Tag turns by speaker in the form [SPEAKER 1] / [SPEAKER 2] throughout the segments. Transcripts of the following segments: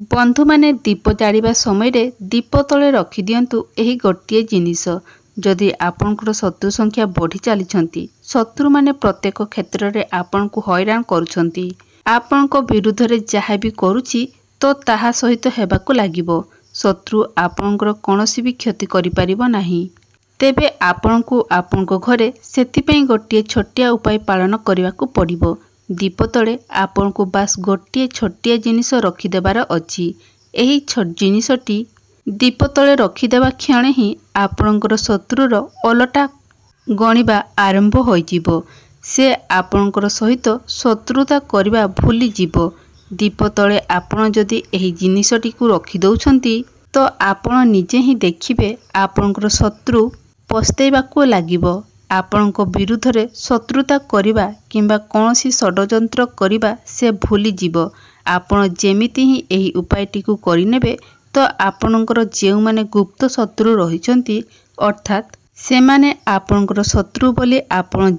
[SPEAKER 1] बंधु माने दीप जाड़ा समय दीप तले रखी दिंतु यही गोटे जिनिस। जदि आपणकर शत्रु संख्या बढ़ी चली शत्रु माने प्रत्येक क्षेत्र में आपण को हैरान करुछंती आपणक विरुद्ध रे जहाँ भी करुछि तो ताहा सहित हेबाकु लागिबो। शत्रु आपणकर कौनसी भी क्षति करि परिबो नाही। तेबे आपणको आपणको घरे सेथिपई गोटे छोटिया उपाय पालन करिवाकु पड़िबो। दीप तले आपणको बास गोटे छोटिया जिनिस रखिदेबार अछि। एही जिनिसटी दीप तले रखिदेबा क्षण ही आपणकर शत्रुर ओलटा गणिबा आरंभ होइजिबो। से आपणकर सहित शत्रुता करिबा भूली जिवो। दीप तले आपण जदि एही जिनिसटी को रखि दउछंती तो आपण निजे ही देखिबे आपणकर शत्रु पस्तेबाकु लागिबो। आपणक विरुद्ध रे शत्रुता करिबा किंबा कौनसी षडयंत्र करिबा से भूली जिवो। आपण जेमिति ही एही उपायटी को करिनेबे तो आपणकर जेउ माने गुप्त शत्रु रहिचंती अर्थात से माने आपणकर शत्रु बोली आपण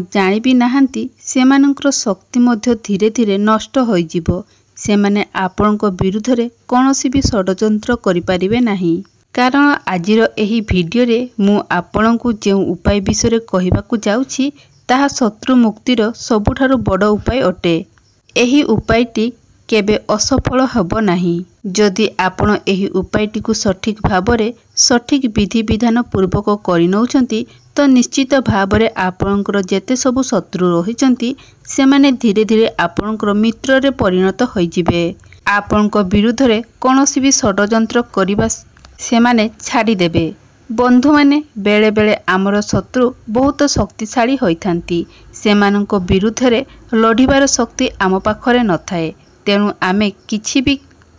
[SPEAKER 1] जानि भी नाहंती सेमानकर शक्ति मध्य धीरे धीरे नष्ट होई जिवो। से माने आपणक विरुद्ध रे कौनसी भी षडयंत्र करि परिबे नाही। कारण आजिर एही भिडियो रे मु आपणकु जे उपाय विषय कहिबाकु जाउछि ताहा शत्रु मुक्तिर सबुठारु बड़ उपाय अटे। एही उपायटी केबे असफल हब नाही। जदि आपण एही उपायटी को सठिक भाबरे सठिक विधि विधान पूर्वक करिनौछंती तो निश्चित भाबरे आपणकर जेते सबु शत्रु रहिचंती सेमाने धीरे धीरे आपणकर मित्र रे परिणत होई जिवे। आपणक विरुद्ध रे कोनोसी भी षडयंत्र करिबा सेमाने छाड़ी देबे। बंधु माने बेले बेले आमर शत्रु बहुत शक्तिशाली होइथांती। सेमानंको विरुद्ध रे लढिबार शक्ति आम पाखरे न थाए। तेणु आमे किछि भी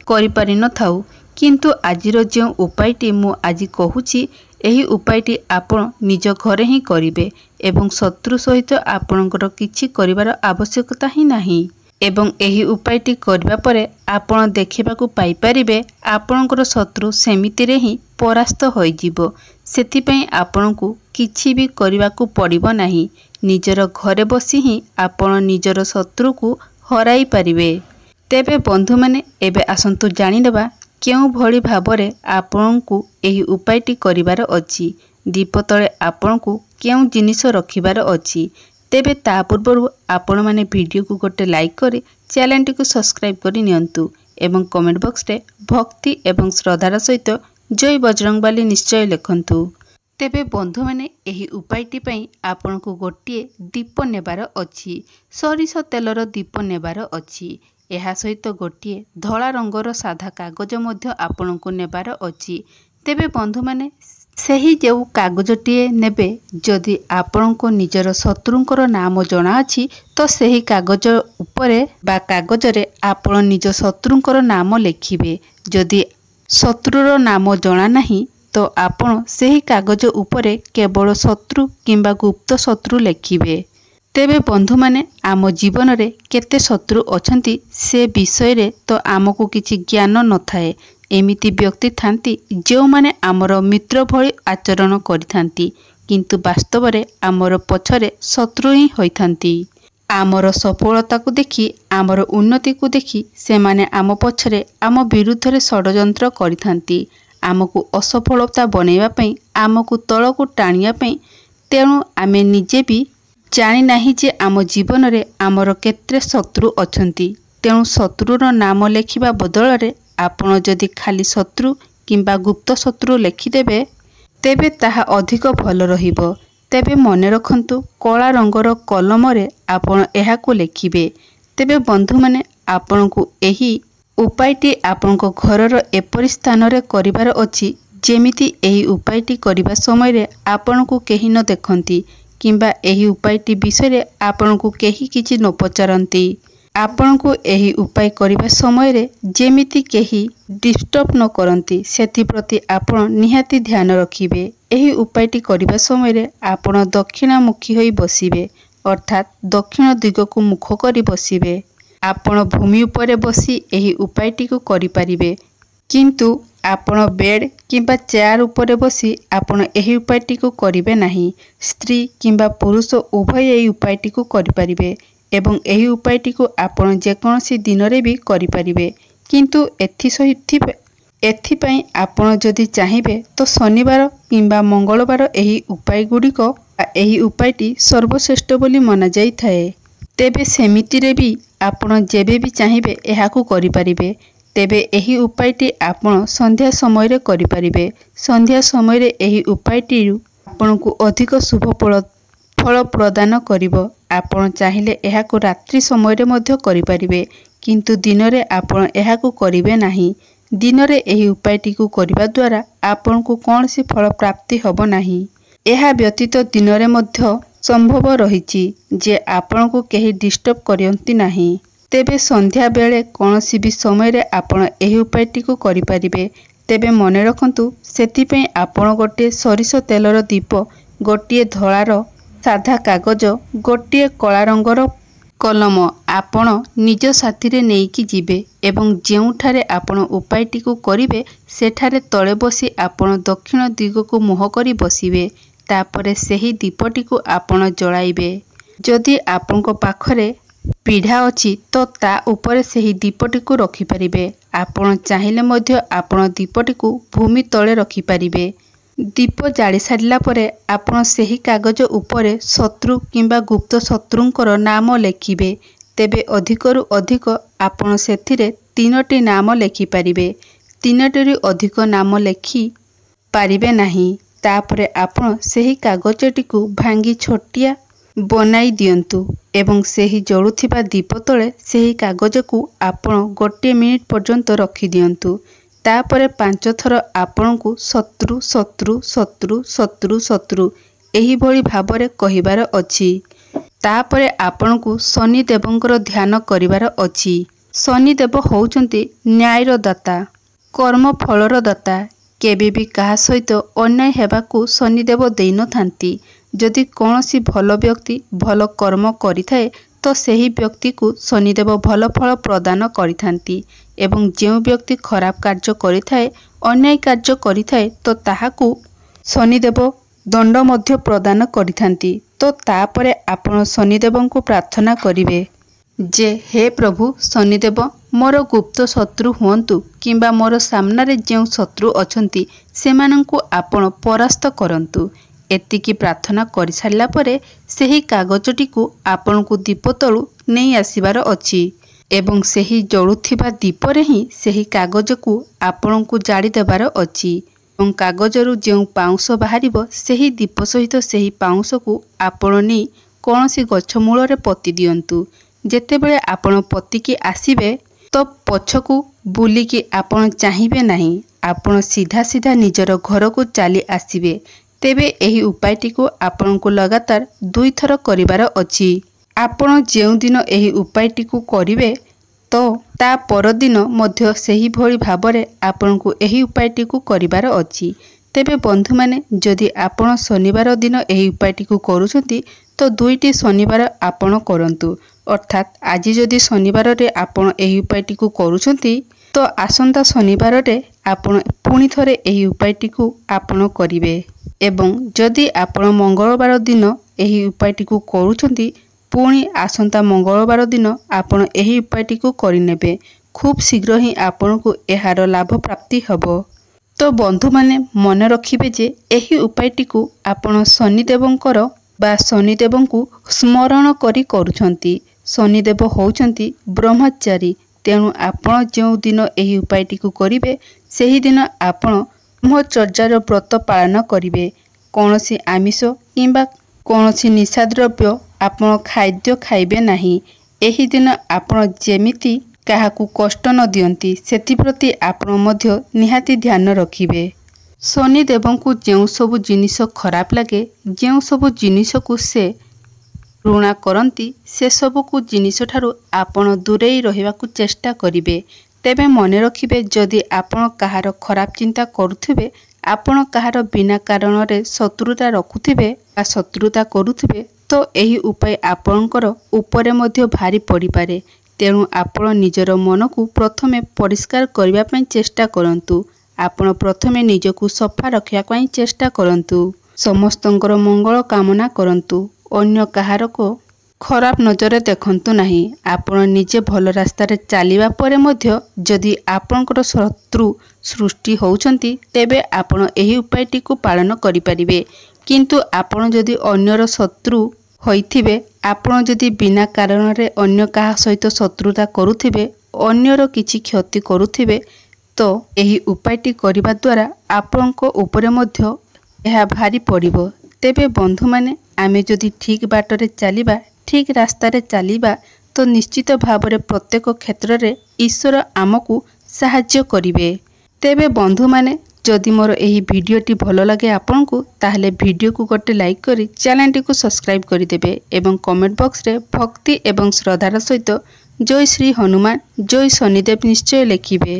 [SPEAKER 1] करि पारि न थाउ। किंतु आजिर जे उपायटी मु आजि कहूछि एही उपायटी आपण निज घरे ही करिवे एवं शत्रु सहित आपणकर किछि करिवार आवश्यकता ही नाही। एवं एही उपायटी करबा परे आपण देखिबाकू पाई परिबे आपणकर शत्रु सेमितिरे ही परास्त होई जिवो। सेथिपई आपणकू किछि भी करिबाकू पड़िबो नाही। निजर घरे बसी ही आपण निजर शत्रु को हराई परिबे। तेबे बंधु माने एबे आसंतु जानिनेबा केउ भली भाबरे आपणकू एही उपायटी करिवार अछि। दीप तळे आपणकू केउ जिनिस रखिबार अछि। तेबे ता पूर्व आपण माने वीडियो को गोटे लाइक करी चैनल को सब्सक्राइब करी नियंतु एवं कमेंट बॉक्स रे भक्ति एवं श्रद्धार सहित जय बजरंगबली निश्चय लिखंतु। तेबे बंधु माने एही उपायटी पई आपण को गोटे दीप नेबार अछि। सरिष तेलर दीप नेबार अछि। एहा सहित गोटे धला रंगर साधा कागज मध्य आपण को नेबार अछि। तेबे बंधु माने सेही जेउ कागजटीए नेबे जदि आपण को निजर शत्रुंकर नाम जना अछि तो सेही कागज उपरे बा कागज रे आपण निज शत्रुंकर नाम लेखिबे। जदि शत्रुर नाम जना नाही तो आपण सेही कागज उपरे केवल शत्रु किंबा गुप्त शत्रु लेखिबे। तेबे बंधु माने आम जीवन रे केते शत्रु अछंती से विषय रे तो आमको किछि ज्ञान न थाए। एमिति व्यक्ति थांती जो माने आमर मित्र भली आचरण करिथांती किंतु वास्तव रे आमर पछरे शत्रु ही होइथांती। आमर सफलता को देखि आमर उन्नति को देखि से माने आम पछरे आम विरुद्ध रे षडयंत्र करिथांती आमको असफलता बनेवा पई आमको तळको टाणिया पई। तेणु आमे निजे भी जानि नाही जे आम जीवन रे आमर केते शत्रु अछंती। तेणु शत्रुर नाम लेखिबा बदल रे आपण जदि खाली शत्रु किंबा गुप्त शत्रु लेखिदेबे तेबे ताहा अधिक भल रहिबो। तेबे मने रखंतु कला रंगर कलम रे आपण एहाको लेखिबे। तेबे बंधु माने आपण को एही उपायटी आपण को घरर एपरि स्थान रे करिवार अछि जेमिति एही उपायटी करिबा समय रे आपण को केही न देखंती किंबा एही उपायटी विषय रे आपण को केही किछि न पचारंती। आपण को एही उपाय करिबा समय रे जेमिति केही डिस्टर्ब न करंती सेथि प्रति आपण निहाती ध्यान रखिबे। एही उपायटी करिबा समय रे आपण दक्षिणामुखी होई बसिबे अर्थात दक्षिण दिग को मुख करी बसिबे। आपण भूमि उपरे बसी एही उपायटी को करि परिबे। किंतु आपण बेड किंबा चेयर उपरे बसी आपण एही उपायटी को करिबे नाही। स्त्री किंबा पुरुष उभय एही उपायटी को करि परिबे एवं एही उपायटी को आपण जेकोसी दिन रे भी करि परिबे। କିନ୍ତୁ ଏଥିପାଇଁ ଆପଣ ଯଦି ଚାହିଁବେ ତ ଶନିବାର କିମ୍ବା ମଙ୍ଗଳବାର ଏହି ଉପାୟଟି ସର୍ବଶ୍ରେଷ୍ଠ ବୋଲି ମନାଯାଇଥାଏ। ତେବେ ସେମିତିରେ ବି ଆପଣ ଯେବେ ବି ଚାହିଁବେ ଏହାକୁ କରିପାରିବେ। ତେବେ ଏହି ଉପାୟଟି ଆପଣ ସନ୍ଧ୍ୟା ସମୟରେ କରିପାରିବେ। ସନ୍ଧ୍ୟା ସମୟରେ ଏହି ଉପାୟଟିରୁ ଆପଣଙ୍କୁ ଅଧିକ ଶୁଭ ଫଳ ପ୍ରଦାନ କରିବ। ଆପଣ ଚାହିଁଲେ ଏହାକୁ ରାତ୍ରି ସମୟରେ ମଧ୍ୟ କରିପାରିବେ, କିନ୍ତୁ ଦିନରେ ଆପଣ ଏହାକୁ କରିବେ ନାହିଁ। ଦିନରେ ଏହି ଉପାୟଟିକୁ କରିବା ଦ୍ୱାରା ଆପଣଙ୍କୁ କୌଣସି ଫଳ ପ୍ରାପ୍ତି ହେବ ନାହିଁ। ଏହା ବ୍ୟତୀତ ଦିନରେ ମଧ୍ୟ ସମ୍ଭବ ରହିଛି ଯେ ଆପଣଙ୍କୁ କେହି ଡିଷ୍ଟର୍ବ କରନ୍ତି ନାହିଁ। ତେବେ ସନ୍ଧ୍ୟା ବେଳେ କୌଣସି ବି ସମୟରେ ଆପଣ ଏହି ଉପାୟଟିକୁ କରିପାରିବେ। ତେବେ ମନେ ରଖନ୍ତୁ, ସେଥିପାଇଁ ଆପଣ ଗୋଟିଏ ସୋରିଷ ତେଲର ଦୀପ, ଗୋଟିଏ ଧଳାର ସାଧା କାଗଜ, ଗୋଟିଏ କଳା ରଙ୍ଗର କଲମ ଆପଣ ନିଜ ସାଥିରେ ନେଇକି ଯିବେ ଏବଂ ଯେଉଁଠାରେ ଆପଣ ଉପାୟଟିକୁ କରିବେ ସେଠାରେ ତଳେ ବସି ଆପଣ ଦକ୍ଷିଣ ଦିଗକୁ ମୁହଁ କରି ବସିବେ। ତାପରେ ସେହି ଦୀପଟିକୁ ଆପଣ ଜଳାଇବେ। ଯଦି ଆପଣଙ୍କ ପାଖରେ ପିଢ଼ା ଅଛି ତ ତା ଉପରେ ସେହି ଦୀପଟିକୁ ରଖିପାରିବେ। ଆପଣ ଚାହିଁଲେ ମଧ୍ୟ ଆପଣ ଦୀପଟିକୁ ଭୂମି ତଳେ ରଖିପାରିବେ। ଦୀପ ଜାଳି ସାରିଲା ପରେ ଆପଣ ସେହି କାଗଜ ଉପରେ ଶତ୍ରୁ କିମ୍ବା ଗୁପ୍ତ ଶତ୍ରୁଙ୍କର ନାମ ଲେଖିବେ। ତେବେ ଅଧିକରୁ ଅଧିକ ଆପଣ ସେଥିରେ 3ଟି ନାମ ଲେଖିପାରିବେ। 3ଟିରୁ ଅଧିକ ନାମ ଲେଖି ପାରିବେ ନାହିଁ। ତାପରେ ଆପଣ ସେହି କାଗଜଟିକୁ ଭାଙ୍ଗି ଛୋଟିଆ ବନାଇ ଦିଅନ୍ତୁ ଏବଂ ସେହି ଜଳୁଥିବା ଦୀପ ତଳେ ସେହି କାଗଜକୁ ଆପଣ 1 ମିନିଟ୍ ପର୍ଯ୍ୟନ୍ତ ରଖିଦିଅନ୍ତୁ। ତାପରେ 5 ଥର ଆପଣଙ୍କୁ ଶତ୍ରୁ ଶତ୍ରୁ ଶତ୍ରୁ ଶତ୍ରୁ ଶତ୍ରୁ ଏହିଭଳି ଭାବରେ କହିବାର ଅଛି। ତାପରେ ଆପଣଙ୍କୁ ଶନିଦେବଙ୍କର ଧ୍ୟାନ କରିବାର ଅଛି। ଶନିଦେବ ହେଉଛନ୍ତି ନ୍ୟାୟର ଦାତା, କର୍ମଫଳର ଦାତା। କେବେ ବି କାହା ସହିତ ଅନ୍ୟାୟ ହେବାକୁ ଶନିଦେବ ଦେଇନଥାନ୍ତି। ଯଦି କୌଣସି ଭଲ ବ୍ୟକ୍ତି ଭଲ କର୍ମ କରିଥାଏ ତ ସେହି ବ୍ୟକ୍ତିକୁ ଶନିଦେବ ଭଲ ଫଳ ପ୍ରଦାନ କରିଥାନ୍ତି ଏବଂ ଯେଉଁ ବ୍ୟକ୍ତି ଖରାପ କାର୍ଯ୍ୟ କରିଥାଏ, ଅନ୍ୟାୟ କାର୍ଯ୍ୟ କରିଥାଏ ତ ତାହାକୁ ଶନିଦେବ ଦଣ୍ଡ ମଧ୍ୟ ପ୍ରଦାନ କରିଥାନ୍ତି। ତ ତାପରେ ଆପଣ ଶନିଦେବଙ୍କୁ ପ୍ରାର୍ଥନା କରିବେ ଯେ ହେ ପ୍ରଭୁ ଶନିଦେବ, ମୋର ଗୁପ୍ତ ଶତ୍ରୁ ହୁଅନ୍ତୁ କିମ୍ବା ମୋର ସାମ୍ନାରେ ଯେଉଁ ଶତ୍ରୁ ଅଛନ୍ତି ସେମାନଙ୍କୁ ଆପଣ ପରାସ୍ତ କରନ୍ତୁ। ଏତିକି ପ୍ରାର୍ଥନା କରିସାରିଲା ପରେ ସେହି କାଗଜଟିକୁ ଆପଣଙ୍କୁ ଦୀପ ତଳୁ ନେଇ ଆସିବାର ଅଛି ଏବଂ ସେହି ଜଳୁଥିବା ଦୀପରେ ହିଁ ସେହି କାଗଜକୁ ଆପଣଙ୍କୁ ଜାଳି ଦେବାର ଅଛି ଏବଂ କାଗଜରୁ ଯେଉଁ ପାଉଁଶ ବାହାରିବ ସେହି ଦୀପ ସହିତ ସେହି ପାଉଁଶକୁ ଆପଣ ନେଇ କୌଣସି ଗଛ ମୂଳରେ ପୋତି ଦିଅନ୍ତୁ। ଯେତେବେଳେ ଆପଣ ପୋତିକି ଆସିବେ ତ ପଛକୁ ବୁଲିକି ଆପଣ ଚାହିଁବେ ନାହିଁ, ଆପଣ ସିଧା ନିଜର ଘରକୁ ଚାଲି ଆସିବେ। ତେବେ ଏହି ଉପାୟଟିକୁ ଆପଣଙ୍କୁ ଲଗାତାର 2 ଥର କରିବାର ଅଛି। ଆପଣ ଯେଉଁଦିନ ଏହି ଉପାୟଟିକୁ କରିବେ ତ ତା ପରଦିନ ମଧ୍ୟ ସେହିଭଳି ଭାବରେ ଆପଣଙ୍କୁ ଏହି ଉପାୟଟିକୁ କରିବାର ଅଛି। ତେବେ ବନ୍ଧୁମାନେ, ଯଦି ଆପଣ ଶନିବାର ଦିନ ଏହି ଉପାୟଟିକୁ କରୁଛନ୍ତି ତ 2ଟି ଶନିବାର ଆପଣ କରନ୍ତୁ। ଅର୍ଥାତ୍ ଆଜି ଯଦି ଶନିବାରରେ ଆପଣ ଏହି ଉପାୟଟିକୁ କରୁଛନ୍ତି ତ ଆସନ୍ତା ଶନିବାରରେ ଆପଣ ପୁଣି ଥରେ ଏହି ଉପାୟଟିକୁ ଆପଣ କରିବେ ଏବଂ ଯଦି ଆପଣ ମଙ୍ଗଳବାର ଦିନ ଏହି ଉପାୟଟିକୁ କରୁଛନ୍ତି ପୁଣି ଆସନ୍ତା ମଙ୍ଗଳବାର ଦିନ ଆପଣ ଏହି ଉପାୟଟିକୁ କରିନେବେ। ଖୁବ୍ ଶୀଘ୍ର ହିଁ ଆପଣଙ୍କୁ ଏହାର ଲାଭ ପ୍ରାପ୍ତି ହେବ। ତ ବନ୍ଧୁମାନେ ମନେ ରଖିବେ ଯେ ଏହି ଉପାୟଟିକୁ ଆପଣ ଶନିଦେବଙ୍କୁ ସ୍ମରଣ କରି କରୁଛନ୍ତି। ଶନିଦେବ ହେଉଛନ୍ତି ବ୍ରହ୍ମଚାରୀ। ତେଣୁ ଆପଣ ଯେଉଁ ଦିନ ଏହି ଉପାୟଟିକୁ କରିବେ ସେହିଦିନ ଆପଣ ବ୍ରହ୍ମଚର୍ଯ୍ୟର ବ୍ରତ ପାଳନ କରିବେ। କୌଣସି ଆମିଷ କିମ୍ବା କୌଣସି ନିଶାଦ୍ରବ୍ୟ ଆପଣ ଖାଦ୍ୟ ଖାଇବେ ନାହିଁ। ଏହି ଦିନ ଆପଣ ଯେମିତି କାହାକୁ କଷ୍ଟ ନ ଦିଅନ୍ତି ସେଥିପ୍ରତି ଆପଣ ମଧ୍ୟ ନିହାତି ଧ୍ୟାନ ରଖିବେ। ଶନିଦେବଙ୍କୁ ଯେଉଁ ସବୁ ଜିନିଷ ଖରାପ ଲାଗେ, ଯେଉଁ ସବୁ ଜିନିଷକୁ ସେ ଘୃଣା କରନ୍ତି, ସେସବୁକୁ ଜିନିଷଠାରୁ ଆପଣ ଦୂରେଇ ରହିବାକୁ ଚେଷ୍ଟା କରିବେ। ତେବେ ମନେ ରଖିବେ, ଯଦି ଆପଣ କାହାର ଖରାପ ଚିନ୍ତା କରୁଥିବେ, ଆପଣ କାହାର ବିନା କାରଣରେ ଶତ୍ରୁତା ରଖୁଥିବେ ବା ଶତ୍ରୁତା କରୁଥିବେ ତ ଏହି ଉପାୟ ଆପଣଙ୍କର ଉପରେ ମଧ୍ୟ ଭାରି ପଡ଼ିପାରେ। ତେଣୁ ଆପଣ ନିଜର ମନକୁ ପ୍ରଥମେ ପରିଷ୍କାର କରିବା ପାଇଁ ଚେଷ୍ଟା କରନ୍ତୁ। ଆପଣ ପ୍ରଥମେ ନିଜକୁ ସଫା ରଖିବା ପାଇଁ ଚେଷ୍ଟା କରନ୍ତୁ। ସମସ୍ତଙ୍କର ମଙ୍ଗଳ କାମନା କରନ୍ତୁ। ଅନ୍ୟ କାହାର ଖରାପ ନଜରରେ ଦେଖନ୍ତୁ ନାହିଁ। ଆପଣ ନିଜେ ଭଲ ରାସ୍ତାରେ ଚାଲିବା ପରେ ମଧ୍ୟ ଯଦି ଆପଣଙ୍କର ଶତ୍ରୁ ସୃଷ୍ଟି ହେଉଛନ୍ତି ତେବେ ଆପଣ ଏହି ଉପାୟଟିକୁ ପାଳନ କରିପାରିବେ। କିନ୍ତୁ ଆପଣ ଯଦି ଅନ୍ୟର ଶତ୍ରୁ ହୋଇଥିବେ, ଆପଣ ଯଦି ବିନା କାରଣରେ ଅନ୍ୟ କାହା ସହିତ ଶତ୍ରୁତା କରୁଥିବେ, ଅନ୍ୟର କିଛି କ୍ଷତି କରୁଥିବେ, ତ ଏହି ଉପାୟଟି କରିବା ଦ୍ୱାରା ଆପଣଙ୍କ ଉପରେ ମଧ୍ୟ ଏହା ଭାରି ପଡ଼ିବ। ତେବେ ବନ୍ଧୁମାନେ, ଆମେ ଯଦି ଠିକ୍ ବାଟରେ ଚାଲିବା, ଠିକ୍ ରାସ୍ତାରେ ଚାଲିବା, ତ ନିଶ୍ଚିତ ଭାବରେ ପ୍ରତ୍ୟେକ କ୍ଷେତ୍ରରେ ଈଶ୍ୱର ଆମକୁ ସାହାଯ୍ୟ କରିବେ। ତେବେ ବନ୍ଧୁମାନେ, ଯଦି ମୋର ଏହି ଭିଡ଼ିଓଟି ଭଲ ଲାଗେ ଆପଣଙ୍କୁ, ତାହେଲେ ଭିଡ଼ିଓକୁ ଗୋଟେ ଲାଇକ୍ କରି ଚ୍ୟାନେଲଟିକୁ ସବସ୍କ୍ରାଇବ୍ କରିଦେବେ ଏବଂ କମେଣ୍ଟ ବକ୍ସରେ ଭକ୍ତି ଏବଂ ଶ୍ରଦ୍ଧାର ସହିତ ଜୟ ଶ୍ରୀ ହନୁମାନ, ଜୟ ଶନିଦେବ ନିଶ୍ଚୟ ଲେଖିବେ।